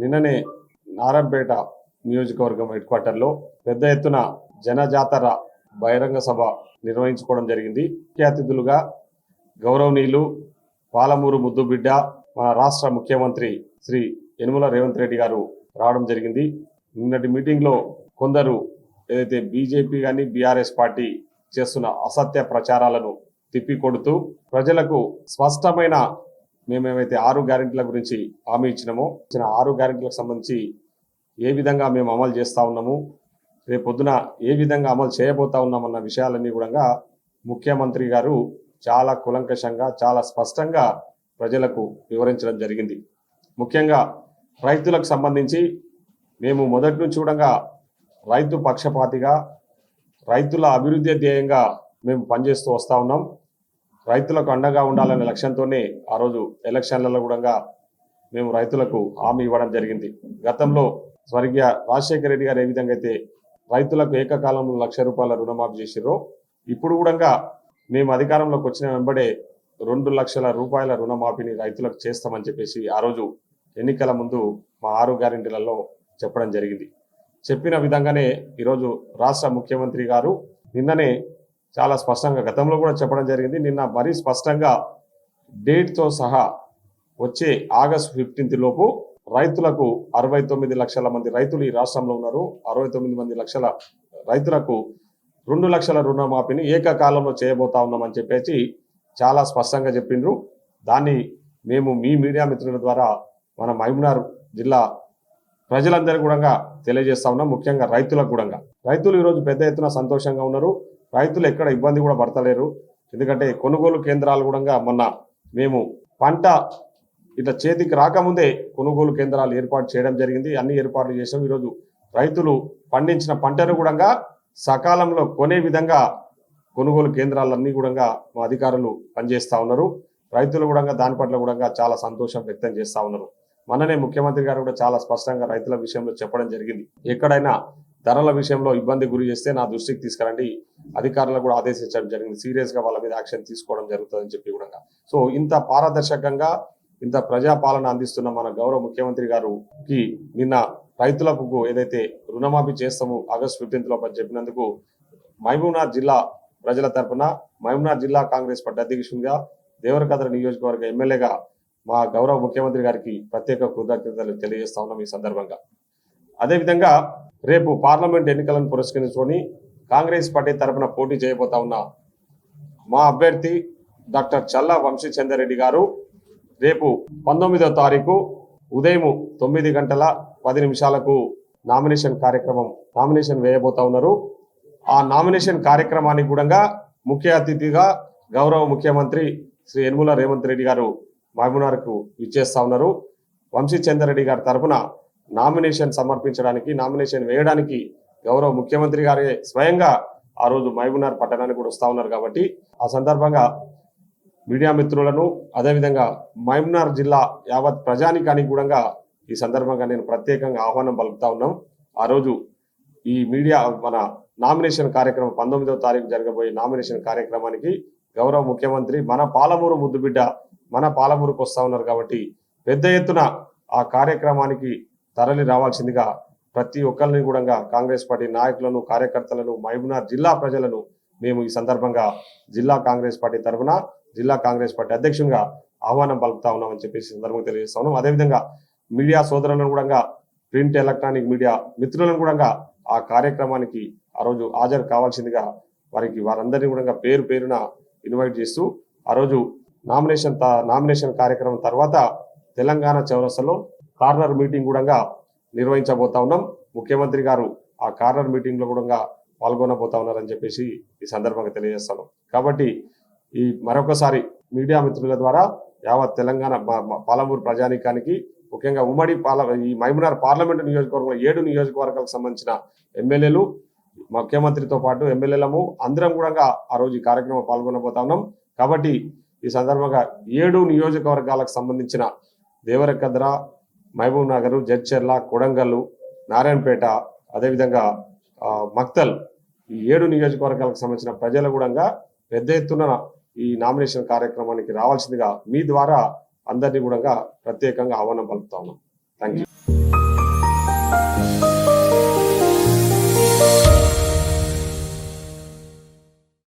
నిన్ననే నారాయణపేట నియోజకవర్గం హెడ్ క్వార్టర్లో పెద్ద ఎత్తున జనజాతర బహిరంగ సభ నిర్వహించుకోవడం జరిగింది. ముఖ్య అతిథులుగా గౌరవనీయులు పాలమూరు ముద్దుబిడ్డ మన రాష్ట్ర ముఖ్యమంత్రి శ్రీ యనమల రేవంత్ రెడ్డి గారు రావడం జరిగింది. నిన్నటి మీటింగ్లో కొందరు ఏదైతే బీజేపీ కానీ బీఆర్ఎస్ పార్టీ చేస్తున్న అసత్య ప్రచారాలను తిప్పికొడుతూ ప్రజలకు స్పష్టమైన మేమేమైతే 6 గ్యారెంటీల గురించి హామీ ఇచ్చినామో 6 గ్యారెంటీలకు సంబంధించి ఏ విధంగా మేము అమలు చేస్తూ ఉన్నాము, రేపొద్దున ఏ విధంగా అమలు చేయబోతా ఉన్నామన్న విషయాలన్నీ కూడా ముఖ్యమంత్రి గారు చాలా కులంకషంగా చాలా స్పష్టంగా ప్రజలకు వివరించడం జరిగింది. ముఖ్యంగా రైతులకు సంబంధించి మేము మొదటి నుంచి కూడా రైతు పక్షపాతిగా రైతుల అభివృద్ధి ధ్యేయంగా మేము పనిచేస్తూ వస్తూ ఉన్నాం. రైతులకు అండగా ఉండాలనే లక్ష్యంతోనే ఆ రోజు ఎలక్షన్లలో కూడా మేము రైతులకు హామీ ఇవ్వడం జరిగింది. గతంలో స్వర్గీయ రాజశేఖర రెడ్డి గారు ఏ విధంగా అయితే రైతులకు ఏకకాలంలో ₹1,00,000 రుణమాఫీ చేసిరో ఇప్పుడు కూడా మేము అధికారంలోకి వచ్చిన వెంబడే ₹2,00,000 రుణమాఫీని రైతులకు చేస్తామని చెప్పేసి ఆ రోజు ఎన్నికల ముందు మా 6 గ్యారెంటీలలో చెప్పడం జరిగింది. చెప్పిన విధంగానే ఈరోజు రాష్ట్ర ముఖ్యమంత్రి గారు నిన్ననే చాలా స్పష్టంగా గతంలో కూడా చెప్పడం జరిగింది. నిన్న మరీ స్పష్టంగా డేట్తో సహా వచ్చే ఆగస్టు 15 లోపు రైతులకు 69 లక్షల మంది రైతులు ఈ రాష్ట్రంలో ఉన్నారు. 69 లక్షల రైతులకు 2 లక్షల రుణమాఫీని ఏకకాలంలో చేయబోతా ఉన్నామని చెప్పేసి చాలా స్పష్టంగా చెప్పిండ్రు. దాన్ని మేము మీ మీడియా మిత్రుల ద్వారా మన మహబూబ్నగర్ జిల్లా ప్రజలందరూ కూడా తెలియజేస్తా ఉన్నాం. ముఖ్యంగా రైతులకు కూడా రైతులు ఈరోజు పెద్ద ఎత్తున సంతోషంగా ఉన్నారు. రైతులు ఎక్కడ ఇబ్బంది కూడా పడతలేరు. ఎందుకంటే కొనుగోలు కేంద్రాలు కూడా మొన్న మేము పంట ఇట్లా చేతికి రాకముందే కొనుగోలు కేంద్రాలు ఏర్పాటు చేయడం జరిగింది. అన్ని ఏర్పాట్లు చేసాం. ఈరోజు రైతులు పండించిన పంటను కూడా సకాలంలో కొనే విధంగా కొనుగోలు కేంద్రాలన్నీ కూడా మా అధికారులు పనిచేస్తూ ఉన్నారు. రైతులు కూడా దాని పట్ల కూడా చాలా సంతోషం వ్యక్తం చేస్తూ ఉన్నారు. మననే ముఖ్యమంత్రి గారు కూడా చాలా స్పష్టంగా రైతుల విషయంలో చెప్పడం జరిగింది. ఎక్కడైనా ధరల విషయంలో ఇబ్బంది గురి చేస్తే నా దృష్టికి తీసుకురండి, అధికారులకు కూడా ఆదేశించడం జరిగింది. సీరియస్గా వాళ్ళ మీద యాక్షన్ తీసుకోవడం జరుగుతుందని చెప్పి కూడా. సో ఇంత పారదర్శకంగా ఇంత ప్రజాపాలన అందిస్తున్న మన గౌరవ ముఖ్యమంత్రి గారికి నిన్న రైతులకు ఏదైతే రుణమాఫీ చేస్తామో ఆగస్టు 15 లోపు చెప్పినందుకు మహబూబ్నగర్ జిల్లా ప్రజల తరఫున మహబూబ్నగర్ జిల్లా కాంగ్రెస్ పార్టీ అధ్యక్షునిగా దేవరకద్ర నియోజకవర్గ ఎమ్మెల్యేగా మా గౌరవ ముఖ్యమంత్రి గారికి ప్రత్యేక కృతజ్ఞతలు తెలియజేస్తా ఉన్నాం ఈ సందర్భంగా. అదేవిధంగా రేపు పార్లమెంట్ ఎన్నికలను పురస్కరించుకొని కాంగ్రెస్ పార్టీ తరఫున పోటీ చేయబోతా ఉన్న మా అభ్యర్థి డాక్టర్ చల్లా వంశీచంద్రరెడ్డి గారు రేపు 19వ తారీఖు ఉదయం 9:10 నామినేషన్ వేయబోతా ఉన్నారు. ఆ నామినేషన్ కార్యక్రమానికి కూడా ముఖ్య అతిథిగా గౌరవ ముఖ్యమంత్రి శ్రీ యనమల రేవంత్ రెడ్డి గారు మహబూబ్నగర్కు ఇచ్చేస్తా ఉన్నారు. వంశీచంద్రరెడ్డి గారి తరఫున నామినేషన్ సమర్పించడానికి నామినేషన్ వేయడానికి గౌరవ ముఖ్యమంత్రి గారే స్వయంగా ఆ రోజు మహబూబ్నగర్ పట్టణానికి కూడా వస్తూ ఉన్నారు. కాబట్టి ఆ సందర్భంగా మీడియా మిత్రులను అదేవిధంగా మహబూబ్నగర్ జిల్లా యావత్ ప్రజానికానికి కూడా ఈ సందర్భంగా నేను ప్రత్యేకంగా ఆహ్వానం పలుకుతా ఉన్నాం. ఆ రోజు ఈ మీడియా మన నామినేషన్ కార్యక్రమం 19వ తారీఖు జరగబోయే నామినేషన్ కార్యక్రమానికి గౌరవ ముఖ్యమంత్రి మన పాలమూరు ముద్దుబిడ్డ మన పాలమూరుకు వస్తూ ఉన్నారు. కాబట్టి పెద్ద ఎత్తున ఆ కార్యక్రమానికి తరలి రావాల్సిందిగా ప్రతి ఒక్కరిని కూడా కాంగ్రెస్ పార్టీ నాయకులను కార్యకర్తలను మహబూబ్నగర్ జిల్లా ప్రజలను మేము ఈ సందర్భంగా జిల్లా కాంగ్రెస్ పార్టీ తరఫున జిల్లా కాంగ్రెస్ పార్టీ అధ్యక్షునిగా ఆహ్వానం పలుకుతా ఉన్నామని చెప్పేసి సందర్భంగా తెలియజేస్తా ఉన్నాం. అదేవిధంగా మీడియా సోదరులను కూడా ప్రింట్ ఎలక్ట్రానిక్ మీడియా మిత్రులను కూడా ఆ కార్యక్రమానికి ఆ రోజు హాజరు కావాల్సిందిగా వారందరినీ కూడా పేరు పేరున ఇన్వైట్ చేస్తూ ఆ రోజు నామినేషన్ కార్యక్రమం తర్వాత తెలంగాణ చౌరస్తాలో కార్నర్ మీటింగ్ కూడా నిర్వహించబోతా ఉన్నాం. ముఖ్యమంత్రి గారు ఆ కార్నర్ మీటింగ్ లో కూడా పాల్గొనబోతా ఉన్నారని చెప్పేసి ఈ సందర్భంగా తెలియజేస్తాను. కాబట్టి ఈ మరొకసారి మీడియా మిత్రుల ద్వారా యావత్ తెలంగాణ పాలమూరు ప్రజానీకానికి ముఖ్యంగా ఉమ్మడి ఈ మహబూబ్నగర్ పార్లమెంటు నియోజకవర్గంలో 7 నియోజకవర్గాలకు సంబంధించిన ఎమ్మెల్యేలు ముఖ్యమంత్రితో పాటు ఎమ్మెల్యేలము అందరం కూడా ఆ రోజు ఈ కార్యక్రమం పాల్గొనబోతా ఉన్నాం. కాబట్టి ఈ సందర్భంగా 7 నియోజకవర్గాలకు సంబంధించిన దేవరకద్ర, మహబూబ్నగర్, జడ్చర్ల, కొడంగల్, నారాయణపేట అదేవిధంగా మక్తల్ ఈ 7 నియోజకవర్గాలకు సంబంధించిన ప్రజలు కూడా పెద్ద ఎత్తున ఈ నామినేషన్ కార్యక్రమానికి రావాల్సిందిగా మీ ద్వారా అందరినీ కూడా ప్రత్యేకంగా ఆహ్వానం పలుకుతా ఉన్నాం. Thank you.